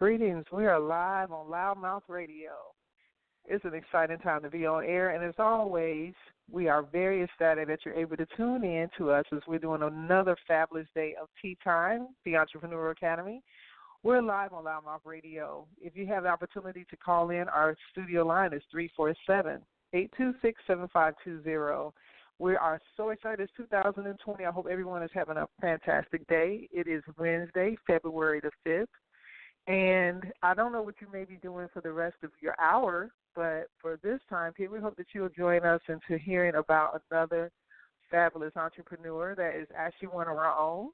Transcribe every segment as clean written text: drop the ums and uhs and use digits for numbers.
Greetings. We are live on Loudmouth Radio. It's an exciting time to be on air, and as always, we are very ecstatic that you're able to tune in to us as we're doing another fabulous day of tea time, the Entrepreneur Academy. We're live on Loudmouth Radio. If you have the opportunity to call in, our studio line is 347-826-7520. We are so excited. It's 2020. I hope everyone is having a fantastic day. It is Wednesday, February the 5th. And I don't know what you may be doing for the rest of your hour, but for this time here, we hope that you'll join us into hearing about another fabulous entrepreneur that is actually one of our own.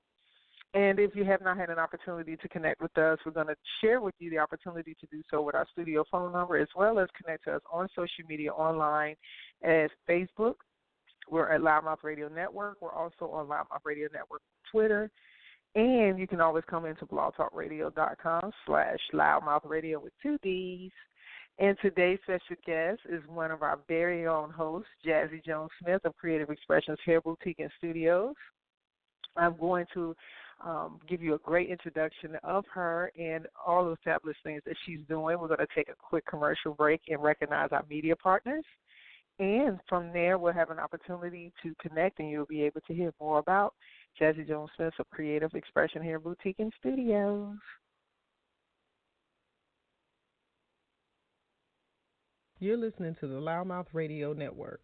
And if you have not had an opportunity to connect with us, we're going to share with you the opportunity to do so with our studio phone number, as well as connect to us on social media online as Facebook. We're at Loudmouth Radio Network. We're also on Loudmouth Radio Network Twitter. And you can always come into blogtalkradio.com/loudmouthradio with 2 Ds. And today's special guest is one of our very own hosts, Jazzie Jones-Smith of Creative Expressions Hair Boutique and Studios. I'm going to give you a great introduction of her and all of the fabulous things that she's doing. We're going to take a quick commercial break and recognize our media partners. And from there, we'll have an opportunity to connect, and you'll be able to hear more about Jazzie Jones-Smith of Creative Expression Hair Boutique and Studios. You're listening to the Loudmouth Radio Network.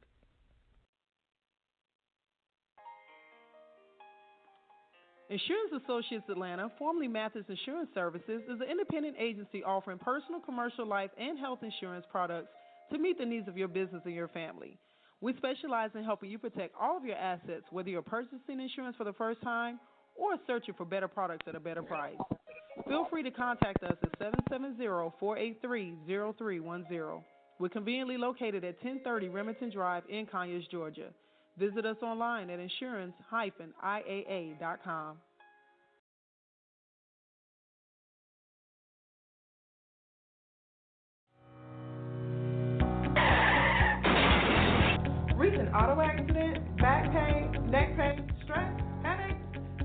Insurance Associates Atlanta, formerly Mathis Insurance Services, is an independent agency offering personal, commercial, life, and health insurance products to meet the needs of your business and your family. We specialize in helping you protect all of your assets, whether you're purchasing insurance for the first time or searching for better products at a better price. Feel free to contact us at 770-483-0310. We're conveniently located at 1030 Remington Drive in Conyers, Georgia. Visit us online at insurance-iaa.com. Recent auto accident, back pain, neck pain, stress, headache?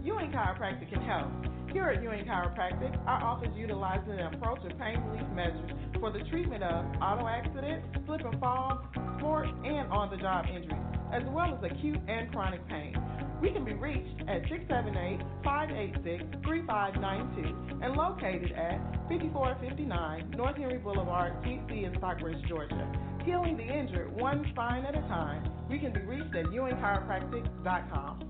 Ewing Chiropractic can help. Here at Ewing Chiropractic, our office utilizes an approach of pain relief measures for the treatment of auto accidents, slip and fall, sport, and on-the-job injuries, as well as acute and chronic pain. We can be reached at 678-586-3592 and located at 5459 North Henry Boulevard, T.E.A. in Stockbridge, Georgia. Healing the injured one spine at a time. We can be reached at ewingchiropractic.com.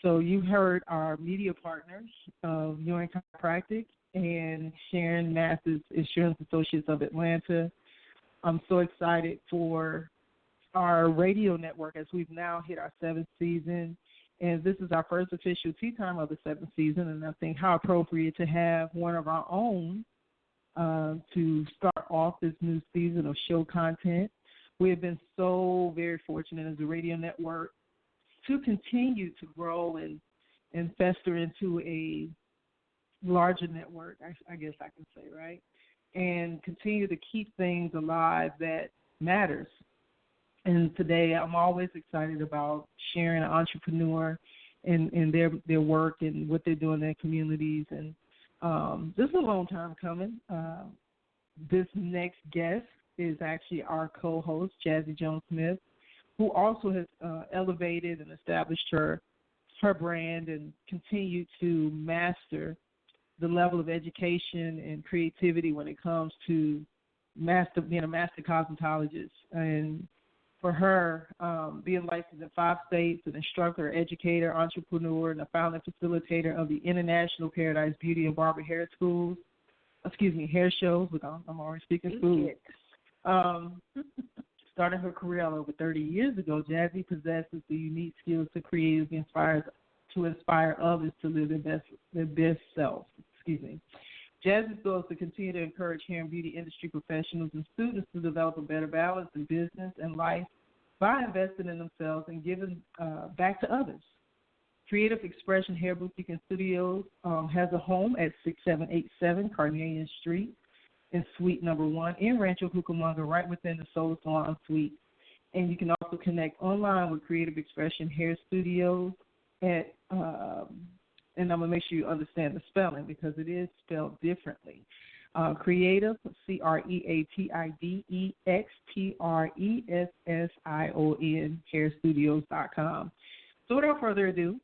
So you heard our media partners of Ewing Chiropractic and Sharon Mathis Insurance Associates of Atlanta. I'm so excited for our radio network as we've now hit our 7th season. And this is our first official tea time of the 7th season. And I think how appropriate to have one of our own to start off this new season of show content. We have been so very fortunate as a radio network to continue to grow and fester into a larger network, I guess I can say, right? And continue to keep things alive that matters. And today I'm always excited about sharing an entrepreneur and their work and what they're doing in their communities. And this is a long time coming. This next guest is actually our co-host, Jazzie Jones-Smith, who also has elevated and established her brand and continued to master the level of education and creativity when it comes to being a master cosmetologist. And for her, being licensed in 5 states, an instructor, educator, entrepreneur, and a founding facilitator of the International Paradise Beauty and Barber Hair Schools, hair shows. Look, I'm already speaking food. Starting her career over 30 years ago, Jazzie possesses the unique skills to creatively inspire others to live their best selves. Jazzie's goal is to continue to encourage hair and beauty industry professionals and students to develop a better balance in business and life by investing in themselves and giving back to others. Creative Xpression Hair Boutique and Studios has a home at 6787 Carnelian Street in Suite Number 1 in Rancho Cucamonga, right within the Solar Salon Suite. And you can also connect online with Creative Xpression Hair Studios at, and I'm going to make sure you understand the spelling because it is spelled differently. Creative, CreativeXpression, hairstudios.com. So without further ado,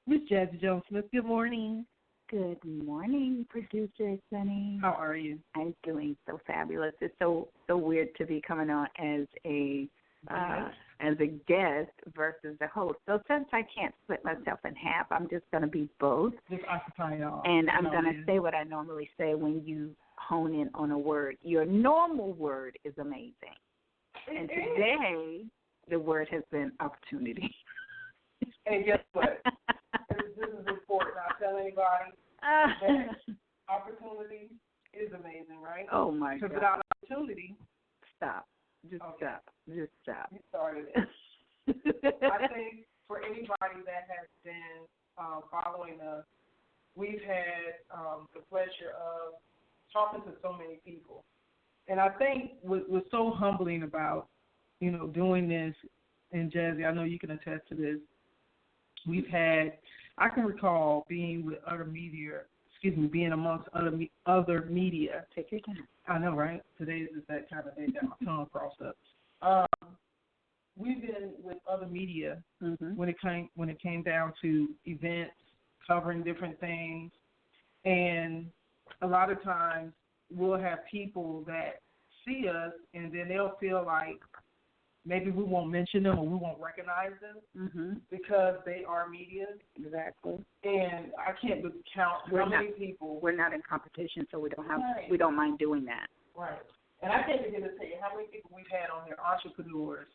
Miss Jazzie Jones-Smith, good morning. Good morning, producer Sunny. How are you? I'm doing so fabulous. It's so weird to be coming on as a guest versus the host. So since I can't split myself in half, I'm just going to be both. Just occupy it all. And I'm going to say what I normally say when you hone in on a word. Your normal word is amazing. And today, the word has been opportunity. And guess what? This is important. I'll tell anybody that opportunity is amazing, right? Oh, my God. Because without opportunity, stop. Just stop. You started it. I think for anybody that has been following us, we've had the pleasure of talking to so many people. And I think what's so humbling about, doing this, and Jazzie, I know you can attest to this, I can recall being with being amongst other media. Take your time. I know, right? Today is that kind of day that my tongue crossed up. We've been with other media when it came down to events, covering different things, and a lot of times we'll have people that see us and then they'll feel like maybe we won't mention them or we won't recognize them because they are media. Exactly. And I can't count how many people. We're not in competition, so we don't mind doing that. Right. And I can't begin to tell you how many people we've had on here, entrepreneurs.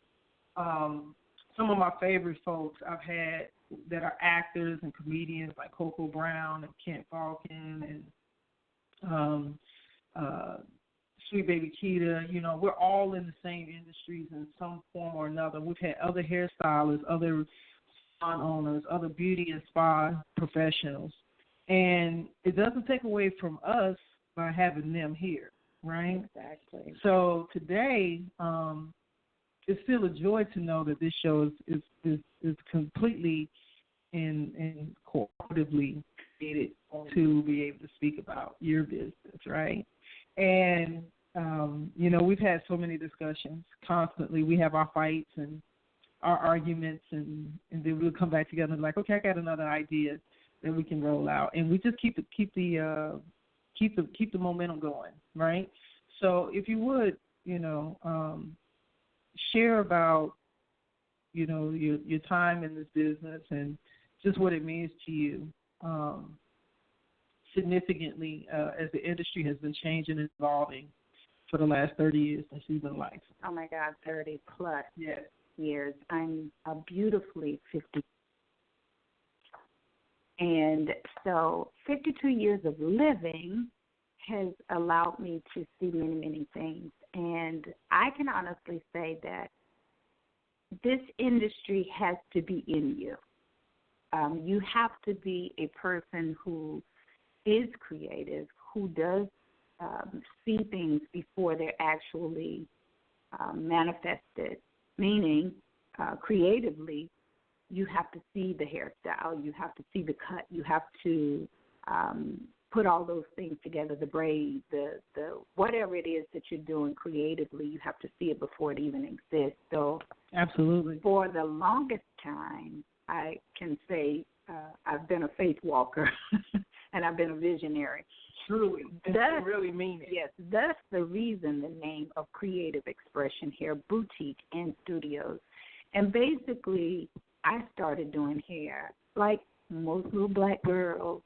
Some of my favorite folks I've had that are actors and comedians like Coco Brown and Kent Falcon and Sweet Baby Keita. We're all in the same industries in some form or another. We've had other hairstylists, other salon owners, other beauty and spa professionals. And it doesn't take away from us by having them here, right? Exactly. So today, it's still a joy to know that this show is completely and cooperatively created to be able to speak about your business, right? And, we've had so many discussions constantly. We have our fights and our arguments, and then we'll come back together and like, okay, I got another idea that we can roll out, and we just keep the momentum going, right? So if you would, share about, your time in this business and just what it means to you significantly as the industry has been changing and evolving for the last 30 years since you've been alive. Oh, my God, 30 plus yes. years. I'm a beautifully 50. And so 52 years of living has allowed me to see many, many things. And I can honestly say that this industry has to be in you. You have to be a person who is creative, who does see things before they're actually manifested, meaning creatively, you have to see the hairstyle, you have to see the cut, you have to put all those things together, the braid, the whatever it is that you're doing creatively, you have to see it before it even exists. So absolutely. For the longest time, I can say I've been a faith walker and I've been a visionary. Truly. That's really mean it. Yes, that's the reason the name of Creative Xpression Hair Boutique and Studios. And basically, I started doing hair like most little black girls.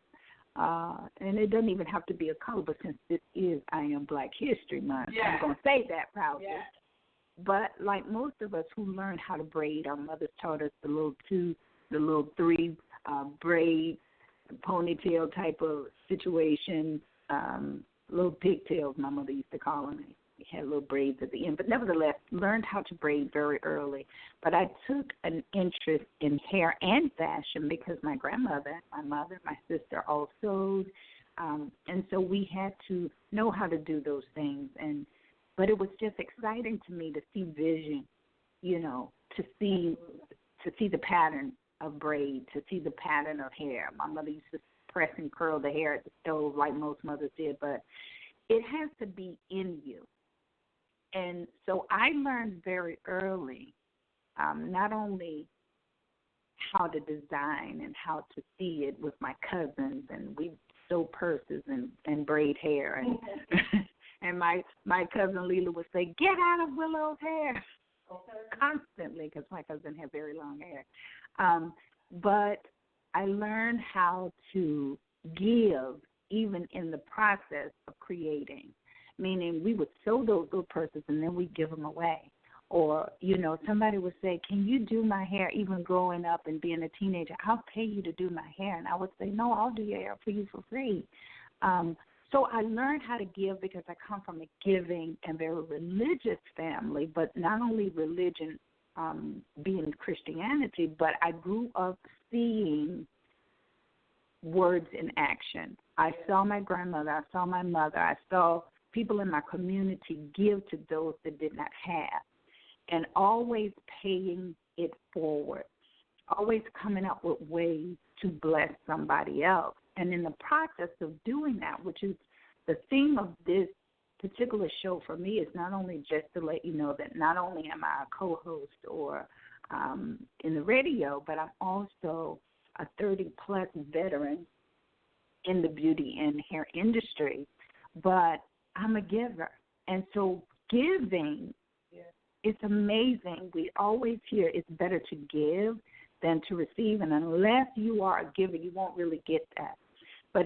And it doesn't even have to be a color, but since this is I Am Black History Month, I'm going to say that proudly. But like most of us who learned how to braid, our mothers taught us the little three braid, ponytail type of situation, little pigtails, my mother used to call them. We had little braids at the end, but nevertheless, learned how to braid very early. But I took an interest in hair and fashion because my grandmother, my mother, my sister all sewed, and so we had to know how to do those things. But it was just exciting to me to see vision, to see the pattern of braid, to see the pattern of hair. My mother used to press and curl the hair at the stove like most mothers did, but it has to be in you. And so I learned very early not only how to design and how to see it with my cousins, and we sew purses and braid hair. And and my cousin Leela would say, "Get out of Willow's hair," constantly, because my cousin had very long hair. But I learned how to give even in the process of creating. Meaning we would sew those little purses and then we'd give them away. Or, somebody would say, "Can you do my hair?" Even growing up and being a teenager, "I'll pay you to do my hair." And I would say, "No, I'll do your hair for you for free." So I learned how to give because I come from a giving and very religious family, but not only religion being Christianity, but I grew up seeing words in action. I saw my grandmother, I saw my mother, I saw people in my community give to those that did not have, and always paying it forward, always coming up with ways to bless somebody else. And in the process of doing that, which is the theme of this particular show for me, is not only just to let you know that not only am I a co-host or in the radio, but I'm also a 30-plus veteran in the beauty and hair industry. But I'm a giver. And so giving, it's amazing. We always hear it's better to give than to receive. And unless you are a giver, you won't really get that. But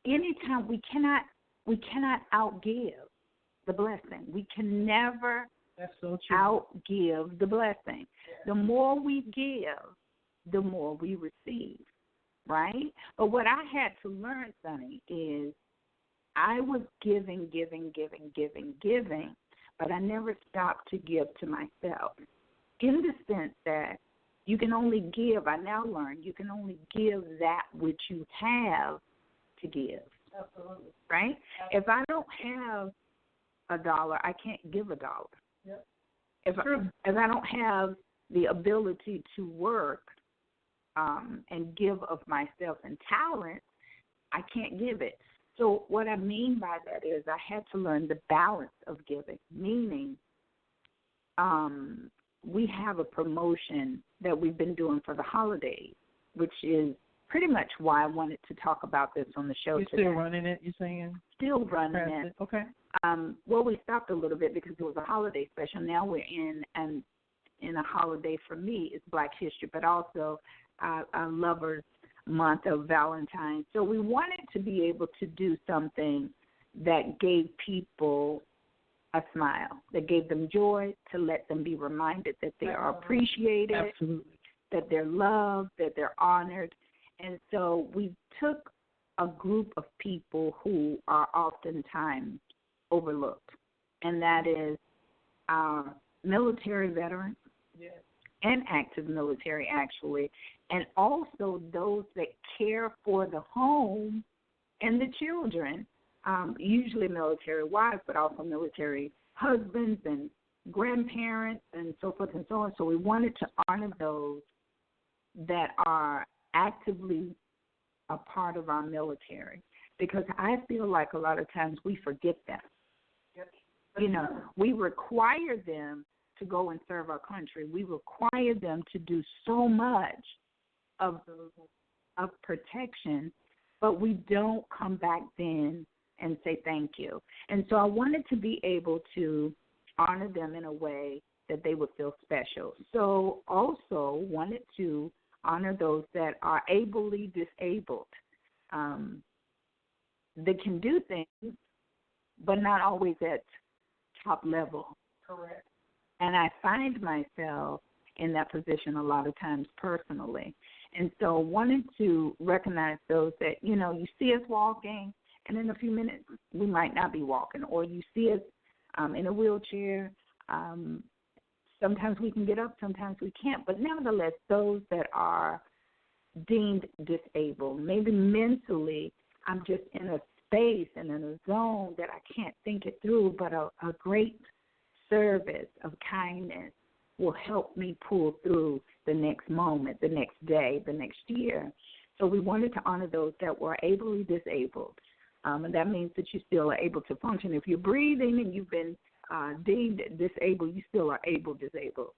anytime we cannot outgive the blessing. We can never outgive the blessing. The more we give, the more we receive, right? But what I had to learn, Sonny, is I was giving, but I never stopped to give to myself, in the sense that you can only give, I now learn, you can only give that which you have to give. Absolutely. Right? Absolutely. If I don't have $1, I can't give $1. Yep. If I don't have the ability to work and give of myself and talent, I can't give it. So what I mean by that is I had to learn the balance of giving, meaning we have a promotion that we've been doing for the holidays, which is pretty much why I wanted to talk about this on the show today. You're still running it, you're saying? Still running it. Okay. Well, we stopped a little bit because it was a holiday special. Now we're in a holiday for me. It's Black History, but also our Lovers Month of Valentine's. So we wanted to be able to do something that gave people a smile, that gave them joy, to let them be reminded that they are appreciated, absolutely, that they're loved, that they're honored. And so we took a group of people who are oftentimes overlooked, and that is our military veterans, yes, and active military, actually, and also those that care for the home and the children, usually military wives, but also military husbands and grandparents and so forth and so on. So we wanted to honor those that are actively a part of our military, because I feel like a lot of times we forget them. Yep. We require them to go and serve our country. We require them to do so much of protection, but we don't come back then and say thank you. And so I wanted to be able to honor them in a way that they would feel special. So also wanted to honor those that are ably disabled. They can do things, but not always at top level. Correct. And I find myself in that position a lot of times personally. And so wanted to recognize those that, you know, you see us walking, and in a few minutes we might not be walking, or you see us in a wheelchair. Sometimes we can get up, sometimes we can't. But nevertheless, those that are deemed disabled, maybe mentally I'm just in a space and in a zone that I can't think it through, but a great service of kindness will help me pull through the next moment, the next day, the next year. So we wanted to honor those that were ably disabled. And that means that you still are able to function. If you're breathing and you've been deemed disabled, you still are able disabled.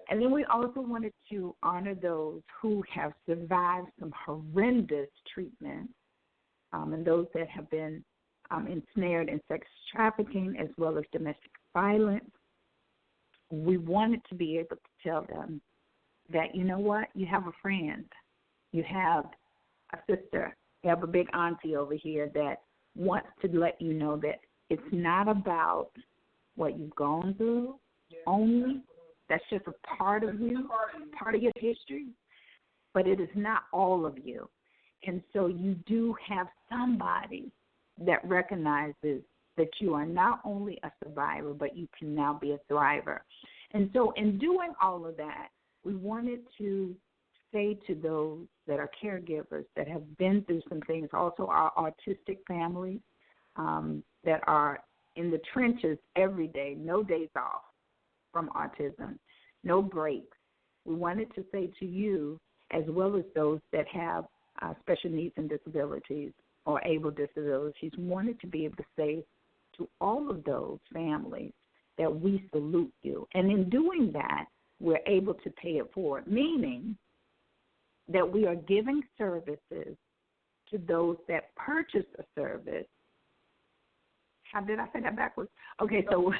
And then we also wanted to honor those who have survived some horrendous treatment, and those that have been ensnared in sex trafficking as well as domestic violence. We wanted to be able to tell them that, you know what, you have a friend, you have a sister, you have a big auntie over here that wants to let you know that it's not about what you've gone through only. That's just a part of you, part of your history, but it is not all of you. And so you do have somebody that recognizes that you are not only a survivor, but you can now be a thriver. And so in doing all of that, we wanted to say to those that are caregivers that have been through some things, also our autistic families that are in the trenches every day, no days off from autism, no breaks. We wanted to say to you, as well as those that have special needs and disabilities or able disabilities, wanted to be able to say to all of those families that we salute you. And in doing that, we're able to pay it forward, meaning that we are giving services to those that purchase a service. How did I say that backwards? Okay, so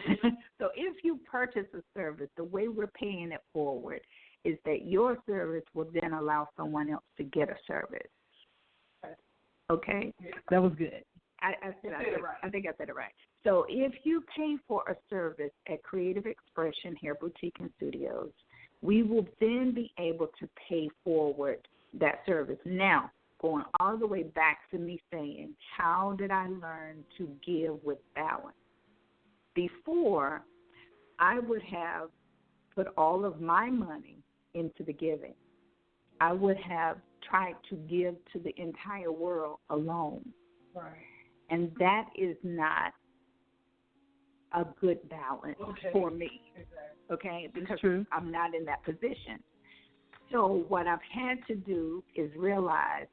if you purchase a service, the way we're paying it forward is that your service will then allow someone else to get a service. Okay? That was good. I think I said it right. So if you pay for a service at Creative Xpression Hair Boutique and Studios, we will then be able to pay forward that service. Now, going all the way back to me saying, how did I learn to give with balance? Before, I would have put all of my money into the giving. I would have tried to give to the entire world alone. Right. And that is not a good balance for me, okay, because I'm not in that position. So what I've had to do is realize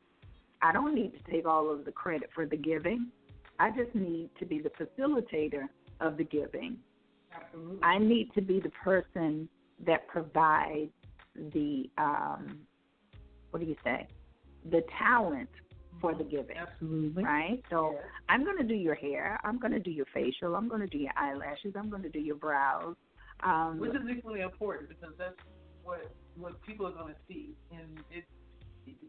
I don't need to take all of the credit for the giving. I just need to be the facilitator of the giving. Absolutely. I need to be the person that provides the, the talent for the giving. Absolutely. Right? So I'm going to do your hair. I'm going to do your facial. I'm going to do your eyelashes. I'm going to do your brows. Which is equally important because that's what people are going to see. And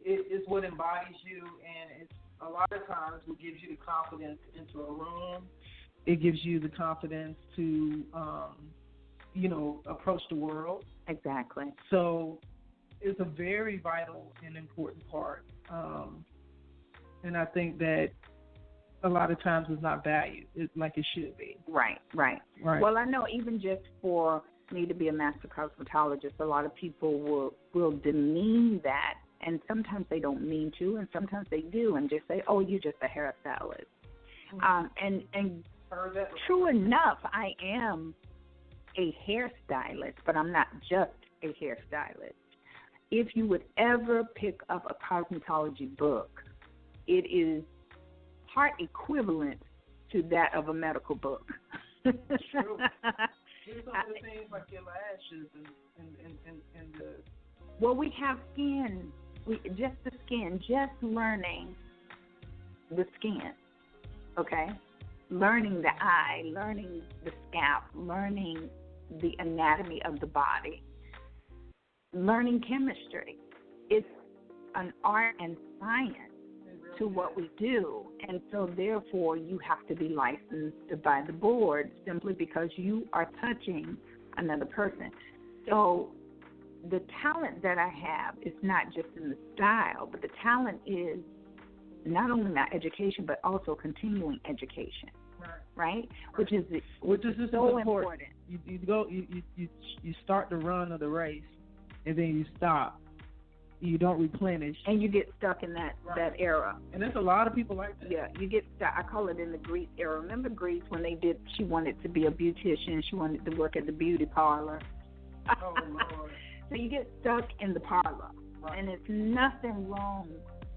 it's what embodies you, and it's a lot of times what gives you the confidence into a room. It gives you the confidence to, approach the world. Exactly. So it's a very vital and important part. And I think that a lot of times it's not valued like it should be. Right. Well, I know even just for me to be a master cosmetologist, a lot of people will demean that, and sometimes they don't mean to, and sometimes they do, and just say, oh, you're just a hairstylist. And true enough, I am a hairstylist, but I'm not just a hairstylist. If you would ever pick up a cosmetology book, it is part equivalent to that of a medical book. True. There's some of the things like your lashes and the... Well, we have skin. Just the skin. Just learning the skin, okay? Learning the eye, learning the scalp, learning the anatomy of the body, learning chemistry. It's an art and science to what we do, and so therefore you have to be licensed by the board simply because you are touching another person. So the talent that I have is not just in the style, but the talent is not only my education, but also continuing education, right? Which is so important. You start the run of the race, and then you stop. You don't replenish, and you get stuck in that era. And there's a lot of people like that. Yeah, you get stuck. I call it in the Grease era. Remember Grease when she wanted to be a beautician, she wanted to work at the beauty parlor. Oh Lord. So you get stuck in the parlor, and it's nothing wrong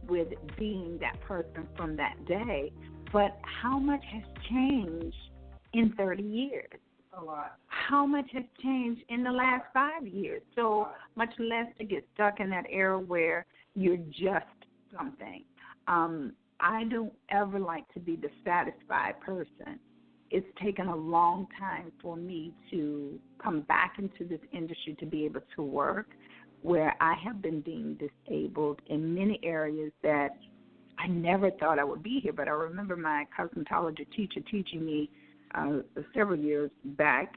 with being that person from that day, but how much has changed in 30 years? A lot. How much has changed in the last 5 years? So much less to get stuck in that era where you're just something. I don't ever like to be the satisfied person. It's taken a long time for me to come back into this industry to be able to work, where I have been deemed disabled in many areas that I never thought I would be here. But I remember my cosmetology teacher teaching me several years back,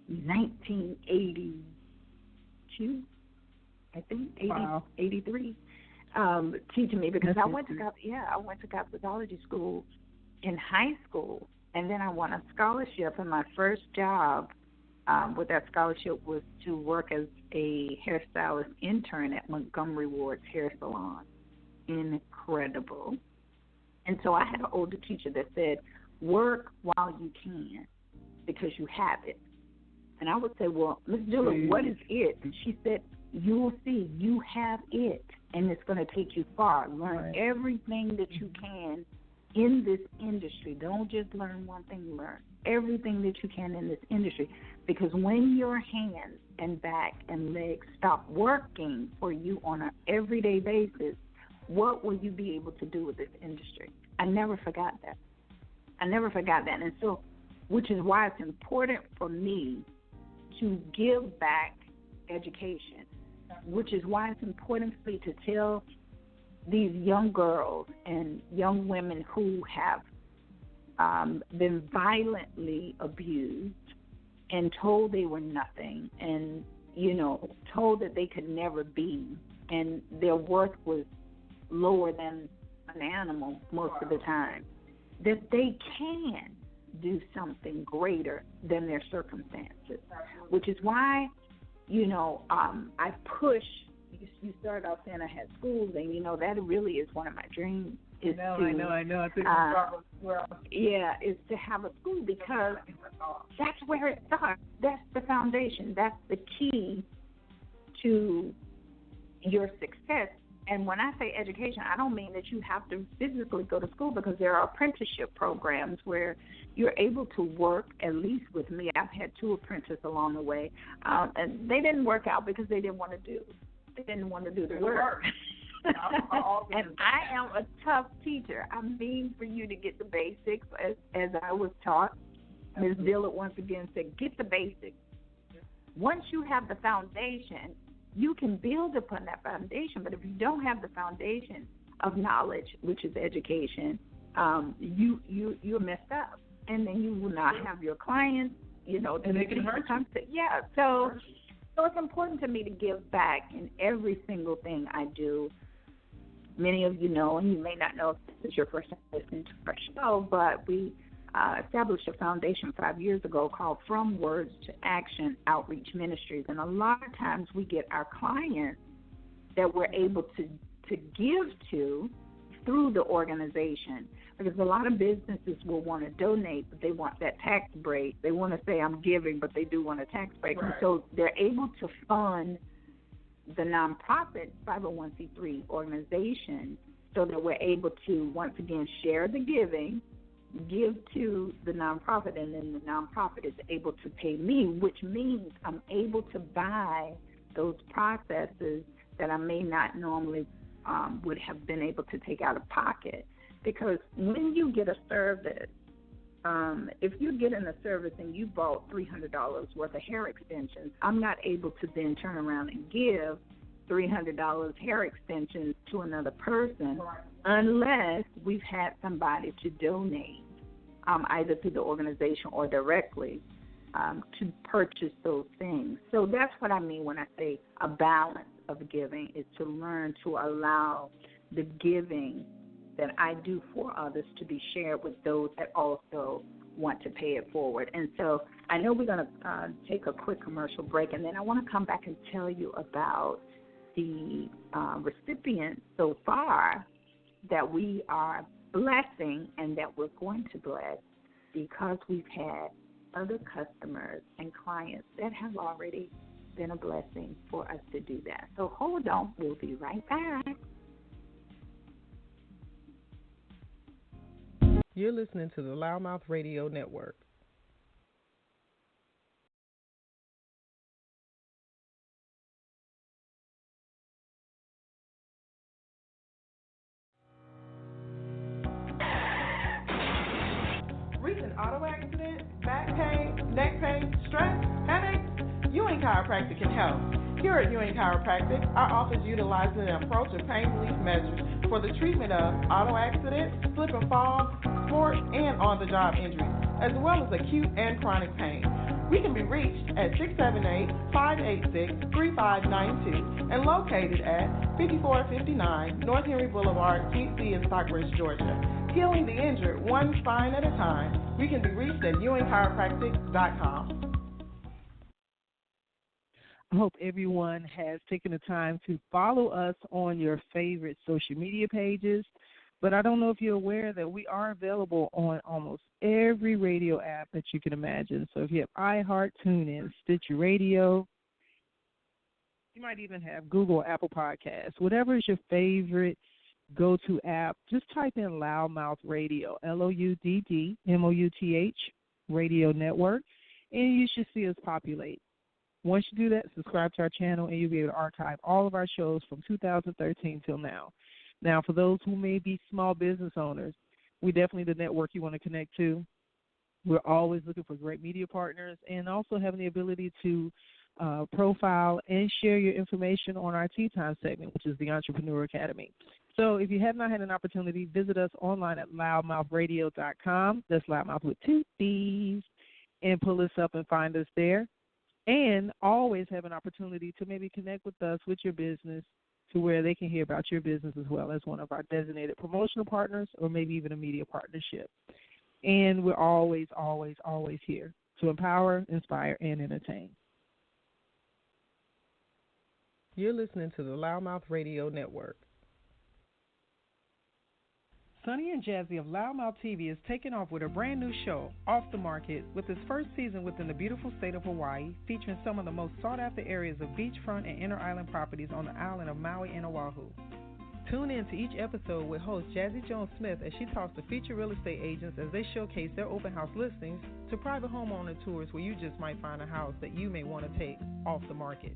1982, I think, 83, teaching me, because I went to cosmetology school in high school, and then I won a scholarship, and my first job with that scholarship was to work as a hairstylist intern at Montgomery Ward's hair salon. Incredible. And so I had an older teacher that said, work while you can, because you have it. And I would say, well, Ms. Dillard, what is it? And she said, you'll see, you have it, and it's going to take you far. Learn everything that you can in this industry. Don't just learn one thing, learn everything that you can in this industry, because when your hands and back and legs stop working for you on an everyday basis, what will you be able to do with this industry? I never forgot that. And so, which is why it's important for me to give back education, which is why it's important for me to tell these young girls and young women who have been violently abused and told they were nothing, and, told that they could never be, and their worth was lower than an animal most of the time, that they can do something greater than their circumstances, which is why, I push. You started off saying I had schools, and, that really is one of my dreams. I know. I think is to have a school, because that's where it starts. That's the foundation. That's the key to your success. And when I say education, I don't mean that you have to physically go to school, because there are apprenticeship programs where you're able to work, at least with me. I've had 2 apprentices along the way, and they didn't work out because they didn't want to do the work. And I am a tough teacher. I mean, for you to get the basics, as I was taught, Ms. Dillard once again said, get the basics. Once you have the foundation, you can build upon that foundation. But if you don't have the foundation of knowledge, which is education, you're messed up, and then you will not have your clients. And they can hurt you. Yeah. So it's important to me to give back in every single thing I do. Many of you know, and you may not know if this is your first time listening to our show, but we established a foundation 5 years ago called From Words to Action Outreach Ministries. And a lot of times we get our clients that we're able to give to through the organization, because a lot of businesses will want to donate, but they want that tax break. They want to say, I'm giving, but they do want a tax break. Right. And so they're able to fund the nonprofit 501c3 organization, so that we're able to, once again, share the giving, give to the nonprofit, and then the nonprofit is able to pay me, which means I'm able to buy those processes that I may not normally would have been able to take out of pocket. Because when you get a service, if you're getting a service and you bought $300 worth of hair extensions, I'm not able to then turn around and give $300 hair extensions to another person unless we've had somebody to donate, either through the organization or directly. to purchase those things. So that's what I mean when I say a balance of giving, is to learn to allow the giving that I do for others to be shared with those that also want to pay it forward. And so I know we're going to take a quick commercial break, and then I want to come back and tell you about the recipients so far that we are blessing and that we're going to bless, because we've had other customers and clients that have already been a blessing for us to do that. So hold on. We'll be right back. You're listening to the Loudmouth Radio Network. Recent auto accident, back pain, neck pain, stress, headaches? Ewing Chiropractic can help. Here at Ewing Chiropractic, our office utilizes an approach of pain relief measures for the treatment of auto accidents, slip and fall, sports, and on-the-job injuries, as well as acute and chronic pain. We can be reached at 678-586-3592 and located at 5459 North Henry Boulevard, GC in Stockbridge, Georgia. Healing the injured one spine at a time. We can be reached at ewingchiropractic.com. I hope everyone has taken the time to follow us on your favorite social media pages. But I don't know if you're aware that we are available on almost every radio app that you can imagine. So if you have iHeart, TuneIn, Stitcher Radio, you might even have Google, Apple Podcasts. Whatever is your favorite go-to app, just type in Loudmouth Radio, LOUDDMOUTH Radio Network, and you should see us populate. Once you do that, subscribe to our channel, and you'll be able to archive all of our shows from 2013 till now. Now, for those who may be small business owners, we definitely the network you want to connect to. We're always looking for great media partners and also having the ability to profile and share your information on our Tea Time segment, which is the Entrepreneur Academy. So if you have not had an opportunity, visit us online at loudmouthradio.com. That's Loudmouth with 2 D's, and pull us up and find us there. And always have an opportunity to maybe connect with us with your business to where they can hear about your business as well as one of our designated promotional partners or maybe even a media partnership. And we're always, always, always here to empower, inspire, and entertain. You're listening to the Loudmouth Radio Network. Sonny and Jazzie of Loudmouth TV is taking off with a brand new show, Off the Market, with its first season within the beautiful state of Hawaii, featuring some of the most sought-after areas of beachfront and inner island properties on the island of Maui and Oahu. Tune in to each episode with host Jazzie Jones-Smith as she talks to featured real estate agents as they showcase their open house listings to private homeowner tours where you just might find a house that you may want to take off the market.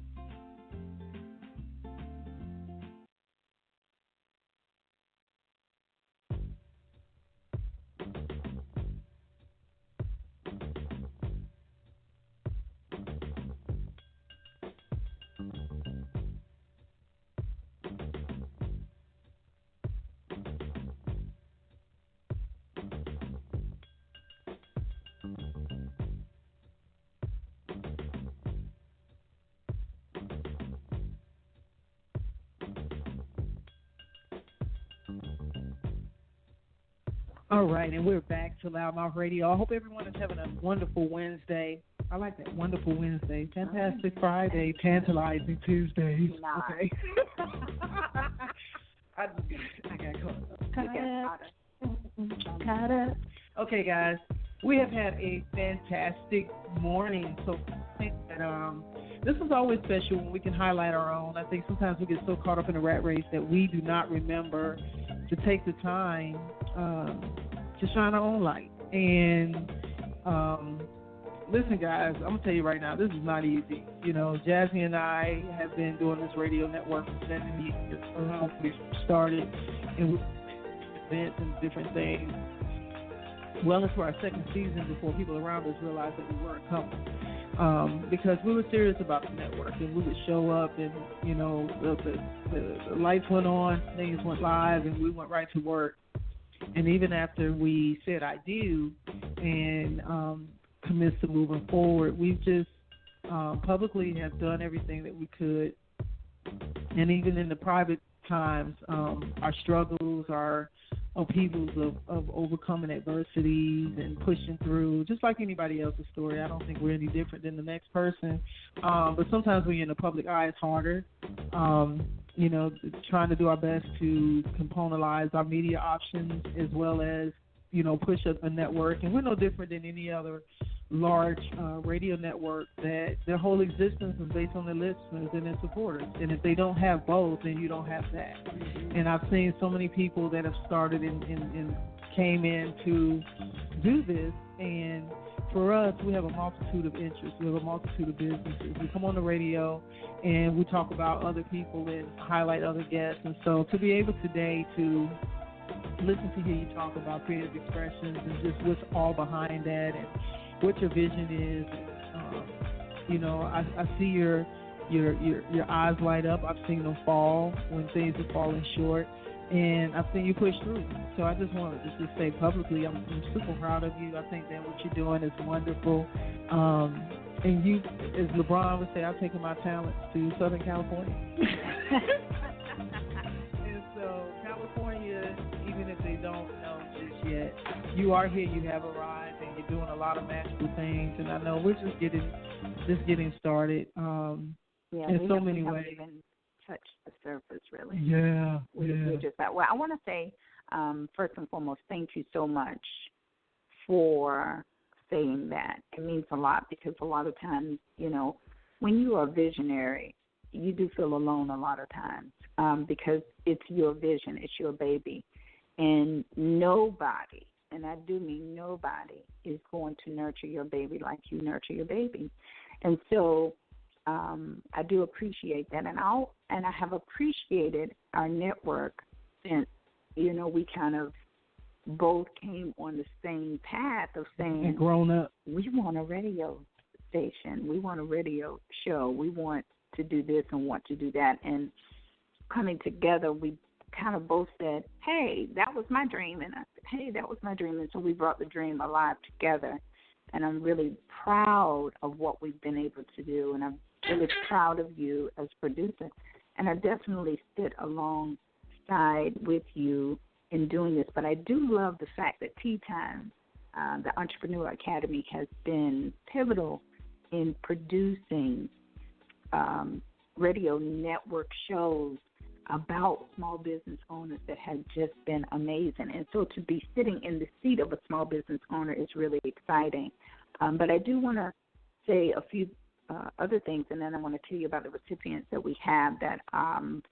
All right, and we're back to Loudmouth Radio. I hope everyone is having a wonderful Wednesday. I like that, wonderful Wednesday, fantastic Friday, tantalizing Tuesday. Okay. I got caught up. Okay, guys, we have had a fantastic morning. So I think that this is always special when we can highlight our own. I think sometimes we get so caught up in the rat race that we do not remember to take the time to shine our own light. And listen, guys, I'm going to tell you right now, this is not easy. You know, Jazzie and I have been doing this radio network for 7 years. We started and we events and different things well into our second season before people around us realized that we weren't coming. Because we were serious about the network, and we would show up, and you know the lights went on, things went live, and we went right to work. And even after we said I do, and commits to moving forward. We've just publicly have done everything that we could, and even in the private times, our struggles, our upheavals of overcoming adversities and pushing through, just like anybody else's story. I don't think we're any different than the next person. But sometimes when you're in the public eye, it's harder. Trying to do our best to componentize our media options as well as, push up a network. And we're no different than any other large radio network that their whole existence is based on their listeners and their supporters. And if they don't have both, then you don't have that. And I've seen so many people that have started and came in to do this. And for us, we have a multitude of interests. We have a multitude of businesses. We come on the radio and we talk about other people and highlight other guests. And so to be able today to listen to hear you talk about creative expressions and just what's all behind that and what your vision is, I see your eyes light up. I've seen them fall when things are falling short, and I've seen you push through. So I just wanted to just say publicly, I'm super proud of you. I think that what you're doing is wonderful. And you, as LeBron would say, I've taken my talents to Southern California. And so California, even if they don't know just yet, you are here, you have arrived, and you're doing a lot of magical things. And I know we're just getting started in so many ways. We haven't even touched the surface, really. Yeah. We're just that. Well, I want to say, first and foremost, thank you so much for saying that. It means a lot because a lot of times, when you are a visionary, you do feel alone a lot of times because it's your vision, it's your baby. And nobody, and I do mean nobody, is going to nurture your baby like you nurture your baby. And so I do appreciate that. And I have appreciated our network since, we kind of both came on the same path of saying, and grown up. We want a radio station. We want a radio show. We want to do this and want to do that. And coming together, we kind of both said, hey, that was my dream. And I said, hey, that was my dream. And so we brought the dream alive together. And I'm really proud of what we've been able to do. And I'm really proud of you as producer. And I definitely sit alongside with you in doing this. But I do love the fact that T.E.A, the Entrepreneur Academy, has been pivotal in producing radio network shows about small business owners that have just been amazing. And so to be sitting in the seat of a small business owner is really exciting. But I do want to say a few other things, and then I want to tell you about the recipients that we have that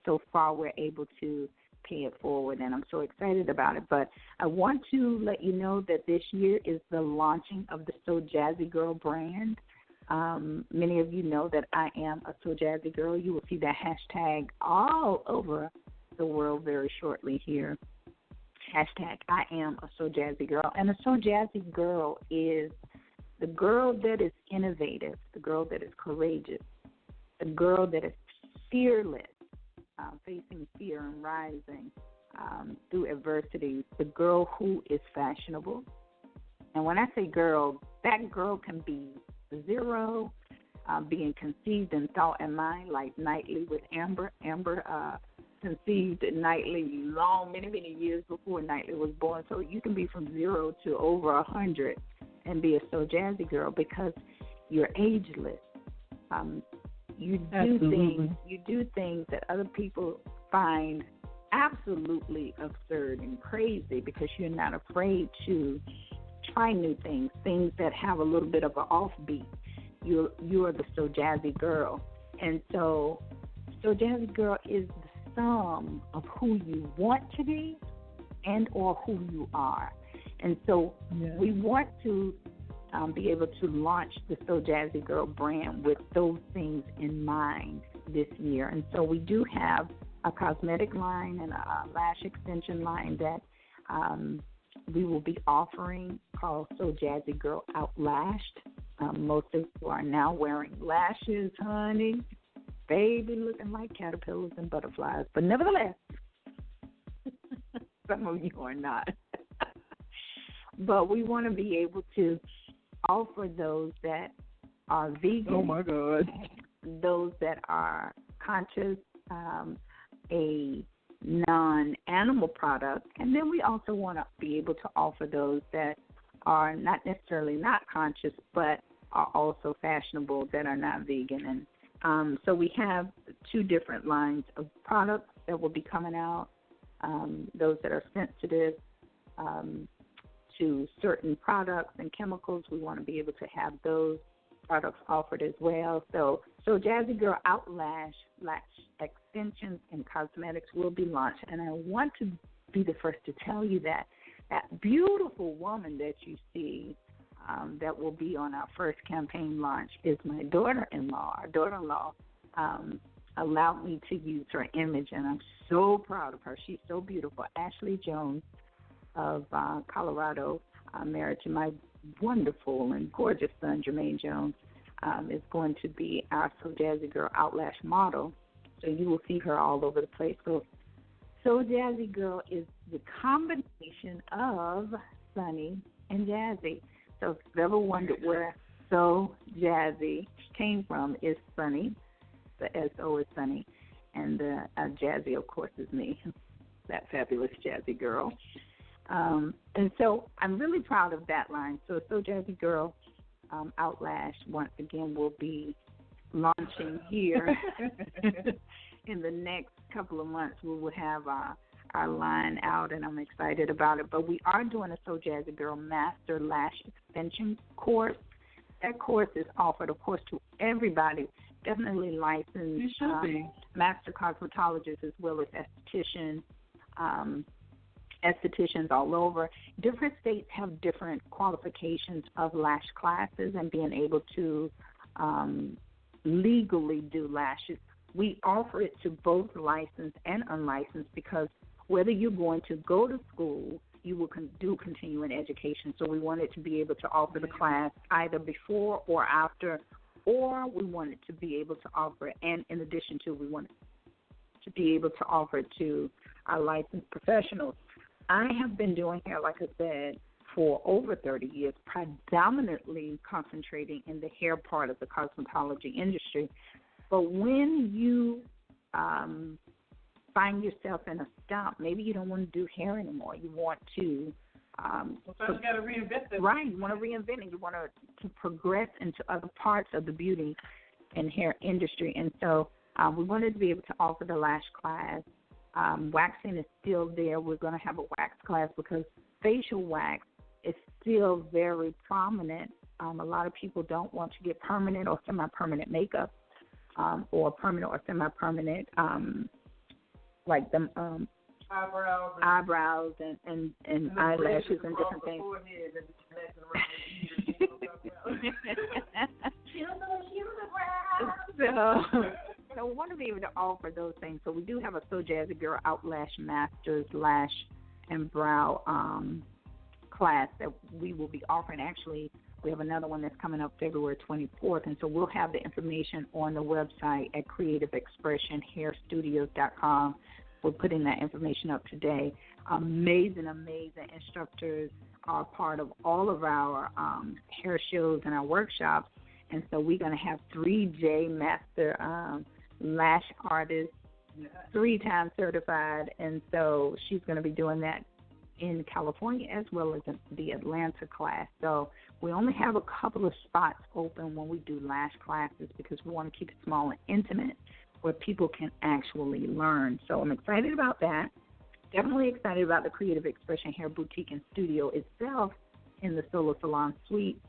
so far we're able to pay it forward, and I'm so excited about it. But I want to let you know that this year is the launching of the So Jazzie Girl brand. Many of you know that I am a So Jazzie Girl. You will see that hashtag all over the world very shortly here. Hashtag I am a So Jazzie Girl. And a So Jazzie Girl is the girl that is innovative, the girl that is courageous, the girl that is fearless, facing fear and rising through adversity, the girl who is fashionable. And when I say girl, that girl can be 0, being conceived in thought and mind, like Nightly with Amber. Amber conceived Nightly many, many years before Nightly was born. So you can be from 0 to over 100 and be a So Jazzie Girl because you're ageless. You do things that other people find absolutely absurd and crazy because you're not afraid to try new things that have a little bit of an offbeat. You are the So Jazzie Girl. And so Jazzie Girl is the sum of who you want to be and or who you are. And so we want to be able to launch the So Jazzie Girl brand with those things in mind this year. And so we do have a cosmetic line and a lash extension line that we will be offering called So Jazzie Girl Outlashed. Most of you are now wearing lashes, honey. Baby, looking like caterpillars and butterflies. But nevertheless, some of you are not. But we want to be able to offer those that are vegan. Oh my God. Those that are conscious, a non-animal product, and then we also want to be able to offer those that are not necessarily not conscious, but are also fashionable that are not vegan. And so we have 2 different lines of products that will be coming out. Those that are sensitive to certain products and chemicals, we want to be able to have those products offered as well. So Jazzie Girl Outlash Lash Extensions and Cosmetics will be launched, and I want to be the first to tell you that beautiful woman that you see that will be on our first campaign launch is my daughter-in-law. Our daughter-in-law allowed me to use her image, and I'm so proud of her. She's so beautiful. Ashley Jones of Colorado, married to my wonderful and gorgeous son, Jermaine Jones, is going to be our So Jazzie Girl Outlash model. So you will see her all over the place. So Jazzie Girl is the combination of Sunny and Jazzie. So if you've ever wondered where So Jazzie came from, is Sunny. The S-O is Sunny. And the Jazzie, of course, is me, that fabulous Jazzie Girl. And so I'm really proud of that line. So Jazzie Girl Outlash, once again, will be launching here in the next couple of months. We will have our line out, and I'm excited about it. But we are doing a So Jazzie Girl Master Lash Extension course. That course is offered, of course, to everybody, definitely licensed master cosmetologists as well as estheticians all over. Different states have different qualifications of lash classes and being able to legally do lashes. We offer it to both licensed and unlicensed because whether you're going to go to school, you will do continuing education. So we wanted to be able to offer the class either before or after, or we wanted to be able to offer it, and in addition to, we wanted to be able to offer it to our licensed professionals. I have been doing hair, like I said, for over 30 years, predominantly concentrating in the hair part of the cosmetology industry. But when you find yourself in a stump, maybe you don't want to do hair anymore. You want to you got to reinvent it. Right, you want to reinvent it. You want to progress into other parts of the beauty and hair industry. And so we wanted to be able to offer the lash class. Waxing is still there. We're going to have a wax class because facial wax is still very prominent. A lot of people don't want to get permanent or semi-permanent makeup or permanent or semi-permanent like them eyebrows and eyelashes and different things. So we want to be able to offer those things. So we do have a So Jazzie Girl Outlash Masters Lash and Brow class that we will be offering. Actually, we have another one that's coming up February 24th, and so we'll have the information on the website at creativeexpressionhairstudios.com. We're putting that information up today. Amazing instructors are part of all of our hair shows and our workshops, and so we're going to have 3J Master Lash Artist, 3-time certified, and so she's going to be doing that in California as well as in the Atlanta class. So we only have a couple of spots open when we do lash classes because we want to keep it small and intimate where people can actually learn. So I'm excited about that. Definitely excited about the Creative Expression Hair Boutique and Studio itself in the Solo Salon Suite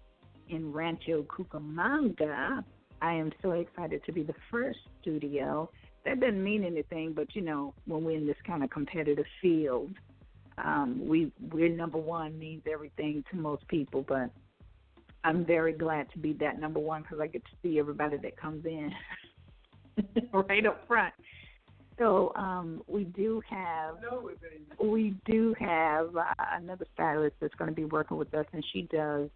in Rancho Cucamonga. I am so excited to be the first studio. That doesn't mean anything, but, you know, when we're in this kind of competitive field, we're number one means everything to most people, but I'm very glad to be that number one because I get to see everybody that comes in right up front. So we do have another stylist that's going to be working with us, and she does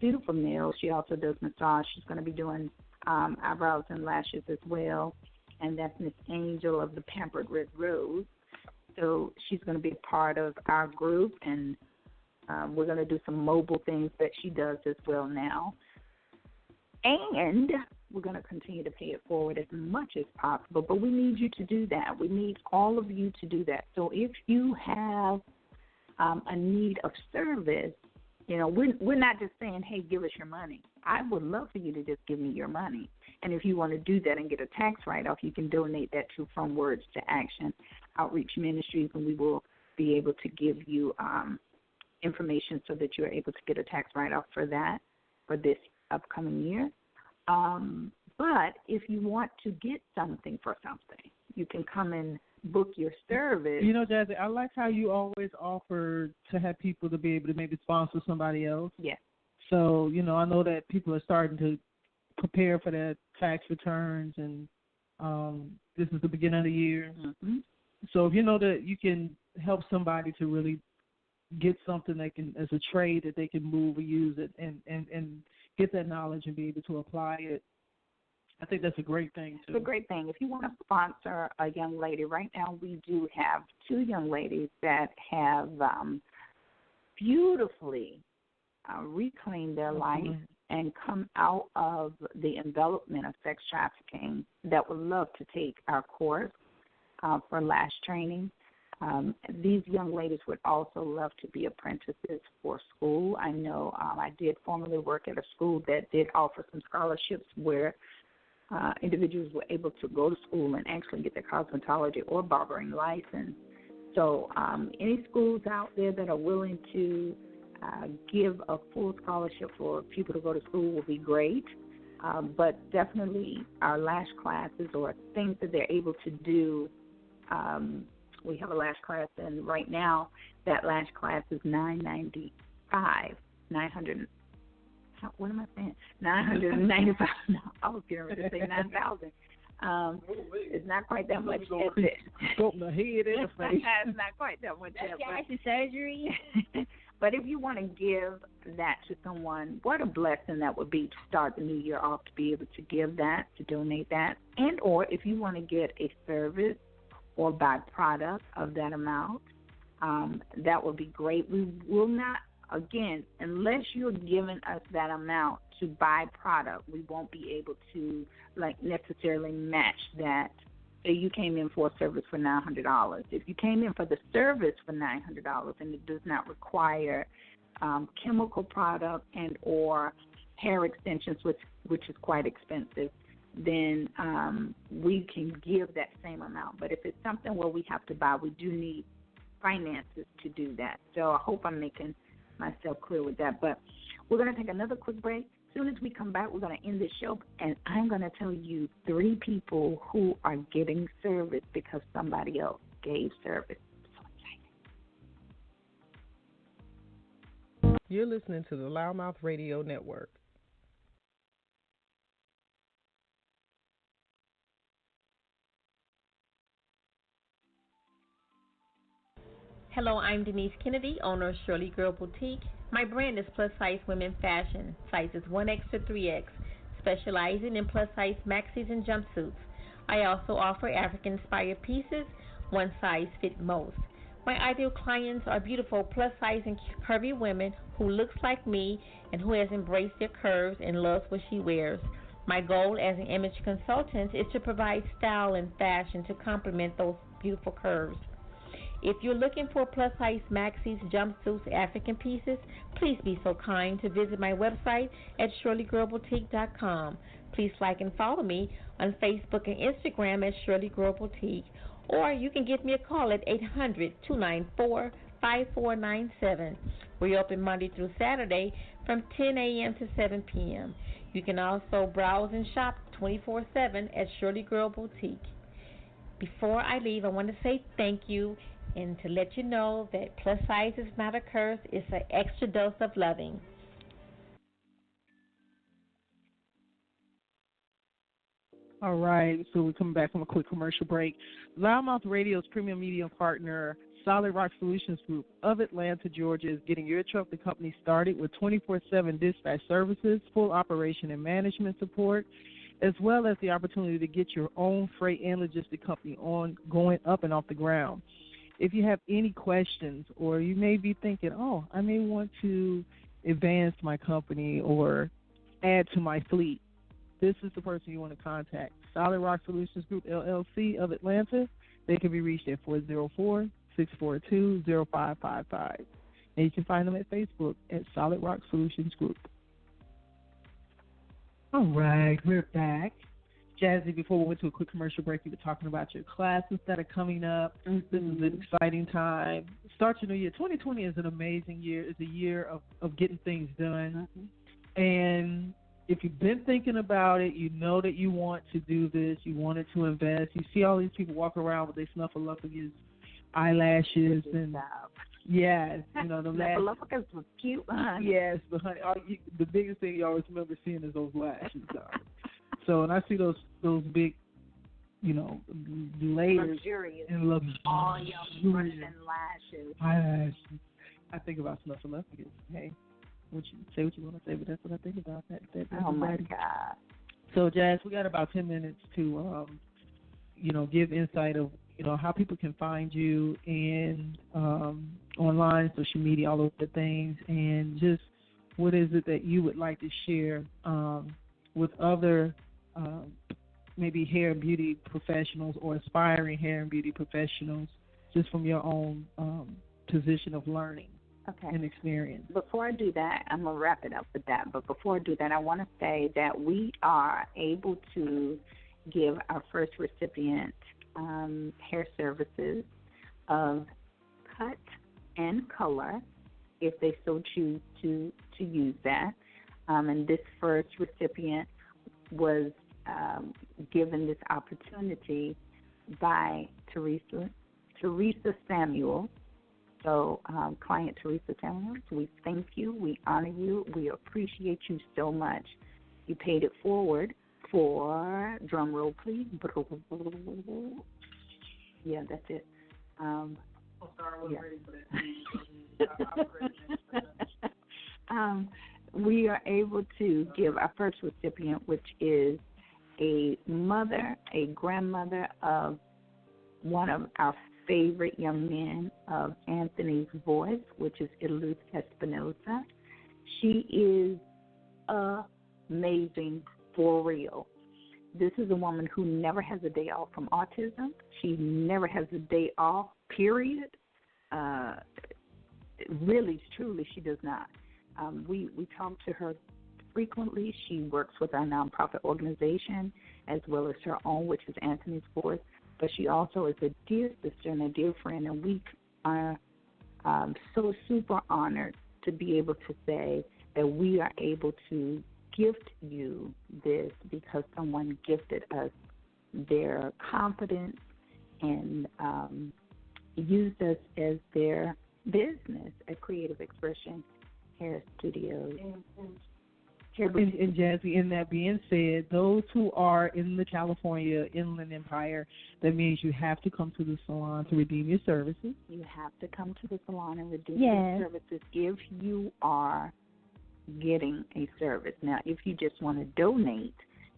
beautiful nails. She also does massage. She's going to be doing eyebrows and lashes as well, and that's Miss Angel of the Pampered Red Rose. So she's going to be a part of our group, and We're going to do some mobile things that she does as well now. And we're going to continue to pay it forward as much as possible. But we need you to do that. We need all of you to do that. So if you have a need of service, you know, we're not just saying, hey, give us your money. I would love for you to just give me your money. And if you want to do that and get a tax write-off, you can donate that to From Words to Action Outreach Ministries, and we will be able to give you information so that you're able to get a tax write-off for that for this upcoming year. But if you want to get something for something, you can come and book your service. You know, Jazzie, I like how you always offer to have people to be able to maybe sponsor somebody else. Yes. So, you know, I know that people are starting to prepare for their tax returns, and this is the beginning of the year. Mm-hmm. So if you know that you can help somebody to really get something they can, as a trade that they can move or use it and get that knowledge and be able to apply it, I think that's a great thing, too. It's a great thing. If you want to sponsor a young lady, right now we do have 2 young ladies that have beautifully reclaimed their life and come out of the envelopment of sex trafficking that would love to take our course for lash training. These young ladies would also love to be apprentices for school. I know I did formerly work at a school that did offer some scholarships where individuals were able to go to school and actually get their cosmetology or barbering license. So any schools out there that are willing to give a full scholarship for people to go to school will be great. But definitely our lash classes or things that they're able to do, we have a lash class, and right now that lash class is $995. What am I saying? $995. No, I was getting ready to say $9,000. It's not quite that much. Go my head in the face. It's not quite that much. That's plastic surgery. But if you want to give that to someone, what a blessing that would be to start the new year off, to be able to give that, to donate that. And or if you want to get a service or buy product of that amount, that would be great. We will not, again, unless you're giving us that amount to buy product, we won't be able to necessarily match that. Say you came in for a service for $900. If you came in for the service for $900 and it does not require chemical product and or hair extensions, which is quite expensive, then we can give that same amount. But if it's something where we have to buy, we do need finances to do that. So I hope I'm making myself clear with that. But we're going to take another quick break. As soon as we come back, we're going to end this show, and I'm going to tell you 3 people who are getting service because somebody else gave service. So excited. You're listening to the Loudmouth Radio Network. Hello, I'm Denise Kennedy, owner of Shirley Girl Boutique. My brand is plus-size women fashion, sizes 1X to 3X, specializing in plus-size maxis and jumpsuits. I also offer African-inspired pieces, one size fit most. My ideal clients are beautiful plus-size and curvy women who looks like me and who has embraced their curves and loves what she wears. My goal as an image consultant is to provide style and fashion to complement those beautiful curves. If you're looking for plus-size maxis, jumpsuits, African pieces, please be so kind to visit my website at ShirleyGirlBoutique.com. Please like and follow me on Facebook and Instagram at Shirley Girl Boutique, or you can give me a call at 800-294-5497. We're open Monday through Saturday from 10 a.m. to 7 p.m. You can also browse and shop 24/7 at Shirley Girl Boutique. Before I leave, I want to say thank you and to let you know that plus size is not a curse, it's an extra dose of loving. All right, so we're coming back from a quick commercial break. Loudmouth Radio's premium media partner, Solid Rock Solutions Group of Atlanta, Georgia, is getting your truck company started with 24/7 dispatch services, full operation and management support, as well as the opportunity to get your own freight and logistic company on going up and off the ground. if you have any questions, or you may be thinking, oh, I may want to advance my company or add to my fleet, this is the person you want to contact. Solid Rock Solutions Group, LLC of Atlanta. They can be reached at 404-642-0555. And you can find them at Facebook at Solid Rock Solutions Group. All right, we're back. Jazzie, before we went to a quick commercial break, you were talking about your classes that are coming up. This is an exciting time. Start your new year. 2020 is an amazing year. It's a year of getting things done. And if you've been thinking about it, you know that you want to do this, you wanted to invest. You see all these people walk around with their snuffleupagus eyelashes and yes, you know the snuffleupagus was cute, honey. Yes, but honey, the biggest thing you always remember seeing is those lashes. So, and I see those big, you know, layers and luxurious. Oh, yeah, Russian lashes. Eyelashes. I think about snuffleupagus. Hey, what you want to say, but that's what I think about. That oh my God. So, Jazz, we got about 10 minutes to, you know, give insight of, you know, how people can find you and online, social media, all of the things, and just what is it that you would like to share with other maybe hair and beauty professionals or aspiring hair and beauty professionals, just from your own position of learning and experience. Before I do that, I'm going to wrap it up with that. But before I do that, I want to say that we are able to give our first recipient hair services of cut and color if they so choose to use that. And this first recipient was given this opportunity by Teresa Samuel. So, client Teresa Samuel, we thank you, we honor you, we appreciate you so much. You paid it forward for, drum roll please. Yeah, that's it. Sorry, I wasn't ready for that. We are able to give our first recipient, which is a grandmother of one of our favorite young men of Anthony's voice, which is Iluz Espinosa. She is amazing for real. This is a woman who never has a day off from autism. She never has a day off, period. Really, truly, she does not. We talk to her frequently. She works with our nonprofit organization as well as her own, which is Anthony's Voice. But she also is a dear sister and a dear friend, and we are so super honored to be able to say that we are able to gift you this because someone gifted us their confidence and used us as their business at Creative Xpression Hair Studios. And Jazzie, in that being said, those who are in the California Inland Empire, that means you have to come to the salon to redeem your services. You have to come to the salon and redeem your services if you are getting a service. Now, if you just want to donate,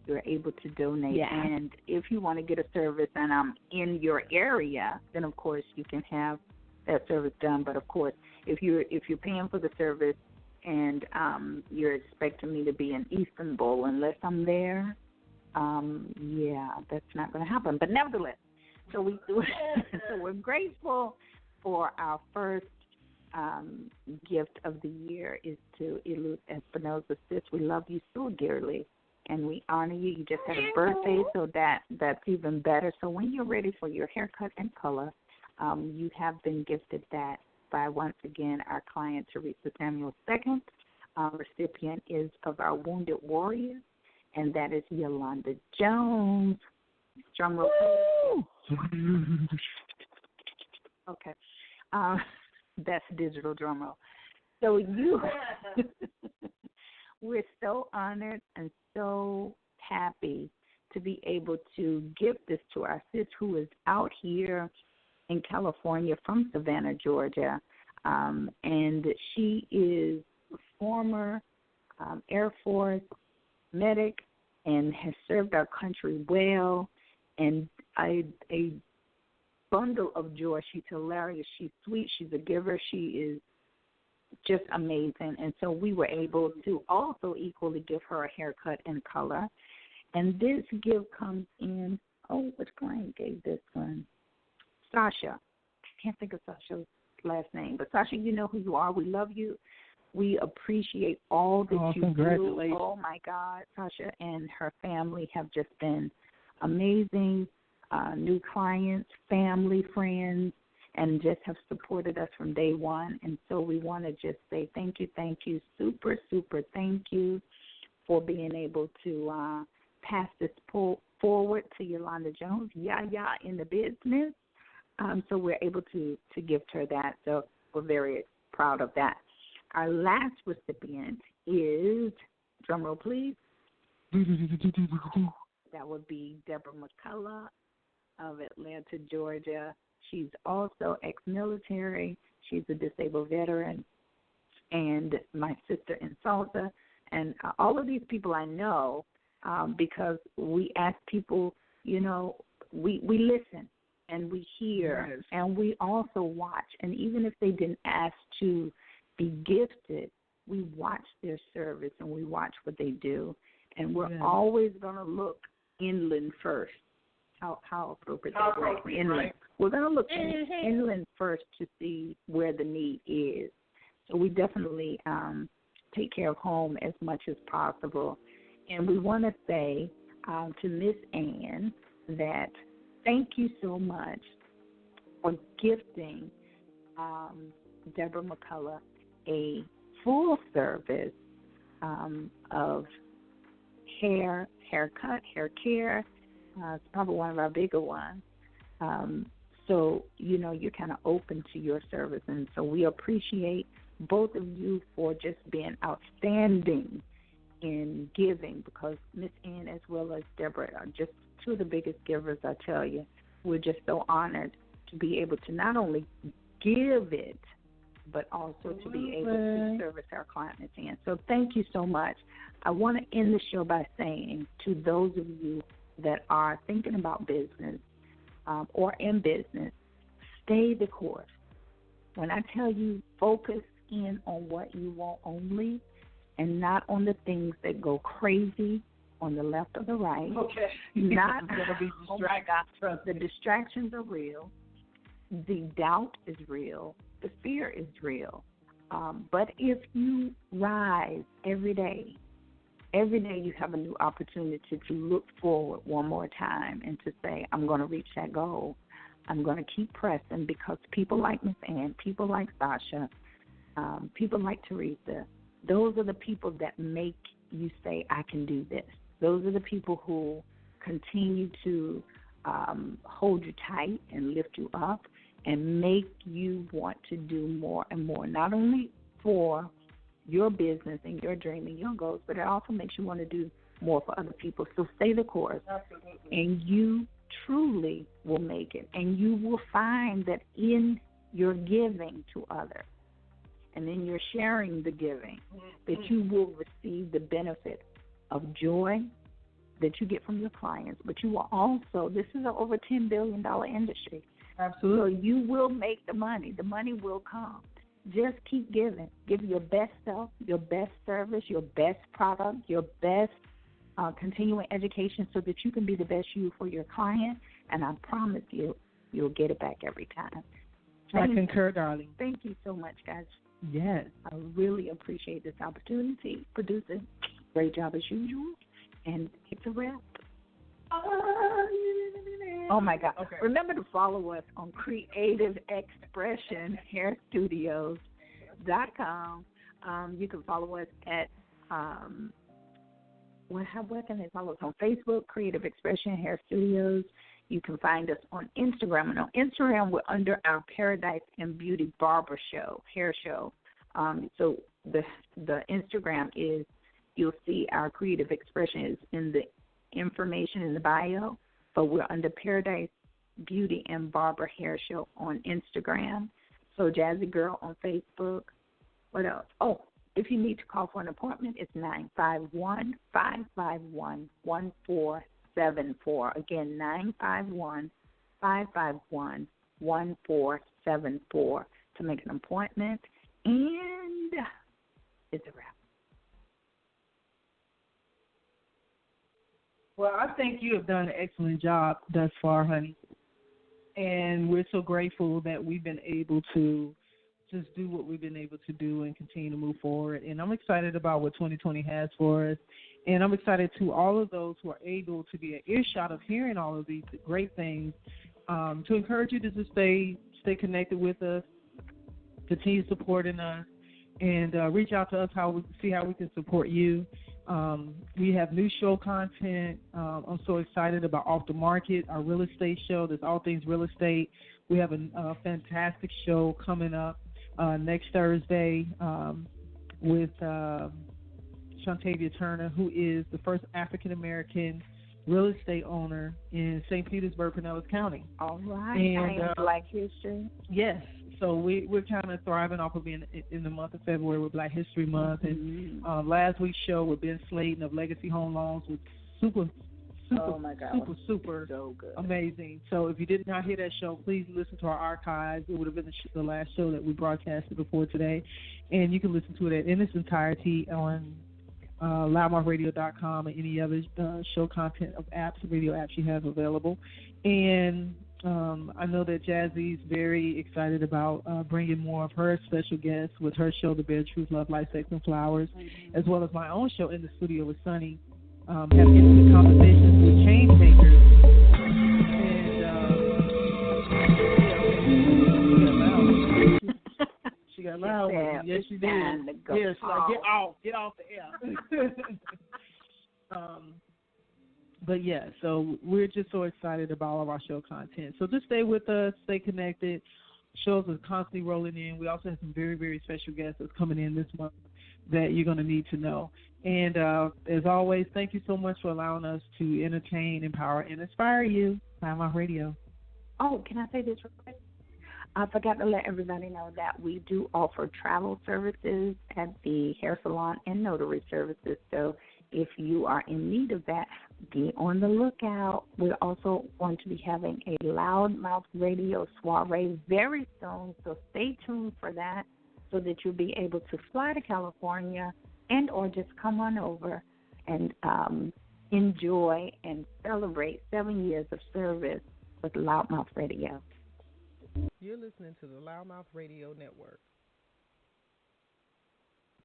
you're able to donate. Yeah. And if you want to get a service and I'm in your area, then, of course, you can have that service done. But, of course, if you're paying for the service, and you're expecting me to be in Istanbul unless I'm there, that's not going to happen. But nevertheless, so we're grateful for our first gift of the year is to Iluz Espinosa. Sis, we love you so dearly, and we honor you. You just had a birthday, so that's even better. So when you're ready for your haircut and color, you have been gifted that by, once again, our client, Teresa Samuel II. Recipient is of our Wounded Warriors, and that is Yolanda Jones. Drum roll. Okay. That's digital drum roll. So we're so honored and so happy to be able to give this to our sis who is out here in California from Savannah, Georgia, and she is a former Air Force medic and has served our country well, and a bundle of joy. She's hilarious. She's sweet. She's a giver. She is just amazing. And so we were able to also equally give her a haircut and color. And this gift comes in, which client gave this one? Sasha. I can't think of Sasha's last name. But, Sasha, you know who you are. We love you. We appreciate all that you do. Oh, my God. Sasha and her family have just been amazing. New clients, family, friends, and just have supported us from day one. And so we want to just say thank you, super, super thank you for being able to pass this forward to Yolanda Jones, in the business. So we're able to gift her that. So we're very proud of that. Our last recipient is, drumroll please, that would be Deborah McCullough of Atlanta, Georgia. She's also ex-military. She's a disabled veteran and my sister in salsa. And all of these people I know because we ask people, we listen and we hear and we also watch. And even if they didn't ask to be gifted, we watch their service and we watch what they do. And we're always going to look inland first. How appropriate that was. Inland. Right? We're going to look inland first to see where the need is. So we definitely take care of home as much as possible. And we want to say to Miss Ann that thank you so much for gifting Deborah McCullough a full service of haircut, hair care. It's probably one of our bigger ones. So, you're kind of open to your service. And so we appreciate both of you for just being outstanding in giving, because Miss Ann as well as Deborah are just two of the biggest givers, I tell you. We're just so honored to be able to not only give it, but also to be able to service our client, Miss Ann. So thank you so much. I want to end the show by saying to those of you that are thinking about business or in business, stay the course. When I tell you focus in on what you want only and not on the things that go crazy on the left or the right. Okay. Not going to be distracted. Oh my God, the distractions are real. The doubt is real. The fear is real. But if you rise every day you have a new opportunity to look forward one more time and to say, I'm going to reach that goal. I'm going to keep pressing, because people like Miss Ann, people like Sasha, people like Teresa, those are the people that make you say, I can do this. Those are the people who continue to hold you tight and lift you up and make you want to do more and more, not only for your business and your dream and your goals, but it also makes you want to do more for other people. So stay the course. Absolutely. And you truly will make it. And you will find that in your giving to others and in your sharing the giving, that you will receive the benefit of joy that you get from your clients. But you will also, this is an over $10 billion industry. Absolutely. So you will make the money. The money will come. Just keep giving. Give your best self, your best service, your best product, your best continuing education, so that you can be the best you for your client. And I promise you, you'll get it back every time. I concur, darling. Thank you so much, guys. Yes. I really appreciate this opportunity. Producer, great job as usual. And it's a wrap. Oh, my God. Okay. Remember to follow us on Creative Xpression Hair Studios.com. You can follow us at, where can they follow us? On Facebook, Creative Xpression Hair Studios. You can find us on Instagram. And on Instagram, we're under our Paradise and Beauty Barber Show, hair show. So the Instagram is, you'll see our Creative Xpression is in the information in the bio, but we're under Paradise Beauty and Barber Hair Show on Instagram. So Jazzie Girl on Facebook. What else? Oh, if you need to call for an appointment, it's 951-551-1474. Again, 951-551-1474. 1474 to make an appointment, and it's a wrap. Well, I think you have done an excellent job thus far, honey. And we're so grateful that we've been able to just do what we've been able to do and continue to move forward. And I'm excited about what 2020 has for us. And I'm excited to all of those who are able to be an earshot of hearing all of these great things, to encourage you to just stay connected with us, continue supporting us, and reach out to us see how we can support you. We have new show content. I'm so excited about Off the Market, our real estate show. That's all things real estate. We have a fantastic show coming up next Thursday with Shantavia Turner, who is the first African-American real estate owner in St. Petersburg, Pinellas County. All right. And Black History. Yes. So we're kind of thriving off of being in the month of February with Black History Month. Mm-hmm. And last week's show with Ben Slayton of Legacy Home Loans was super so good. Amazing. So if you did not hear that show, please listen to our archives. It would have been the last show that we broadcasted before today. And you can listen to it in its entirety on loudmouthradio.com and any other show content of radio apps you have available. And I know that Jazzie's very excited about bringing more of her special guests with her show, The Bare Truth, Love, Life, Sex, and Flowers, as well as my own show in the studio with Sunny. Have intimate conversations with change makers. And she got loud. Yes, she did. Yes, like, get off the air. But yeah, so we're just so excited about all of our show content. So just stay with us, stay connected. Shows are constantly rolling in. We also have some very, very special guests that's coming in this month that you're going to need to know. And as always, thank you so much for allowing us to entertain, empower, and inspire you. Loudmouth Radio. Oh, can I say this real quick? I forgot to let everybody know that we do offer travel services at the hair salon and notary services. So if you are in need of that, be on the lookout. We're also going to be having a Loudmouth Radio soiree very soon, so stay tuned for that so that you'll be able to fly to California and or just come on over and enjoy and celebrate 7 years of service with Loudmouth Radio. You're listening to the Loudmouth Radio Network.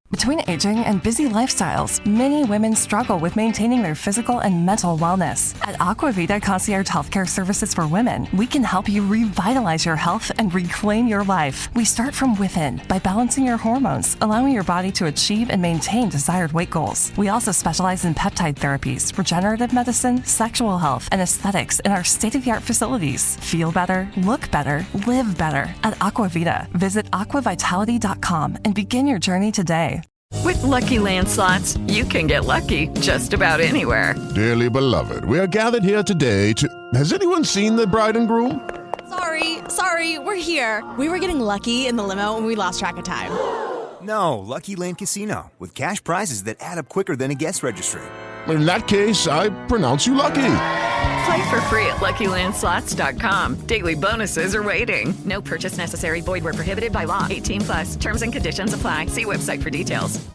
Between aging and busy lifestyles, many women struggle with maintaining their physical and mental wellness. At Aquavita Concierge Healthcare Services for Women, we can help you revitalize your health and reclaim your life. We start from within by balancing your hormones, allowing your body to achieve and maintain desired weight goals. We also specialize in peptide therapies, regenerative medicine, sexual health, and aesthetics in our state-of-the-art facilities. Feel better, look better, live better at Aquavita. Visit aquavitality.com and begin your journey today. With Lucky Land Slots, you can get lucky just about anywhere. Dearly beloved, we are gathered here today to... Has anyone seen the bride and groom? Sorry, we're here. We were getting lucky in the limo and we lost track of time. No, Lucky Land Casino, with cash prizes that add up quicker than a guest registry. In that case, I pronounce you lucky. Play for free at LuckyLandSlots.com. Daily bonuses are waiting. No purchase necessary. Void where prohibited by law. 18+. Terms and conditions apply. See website for details.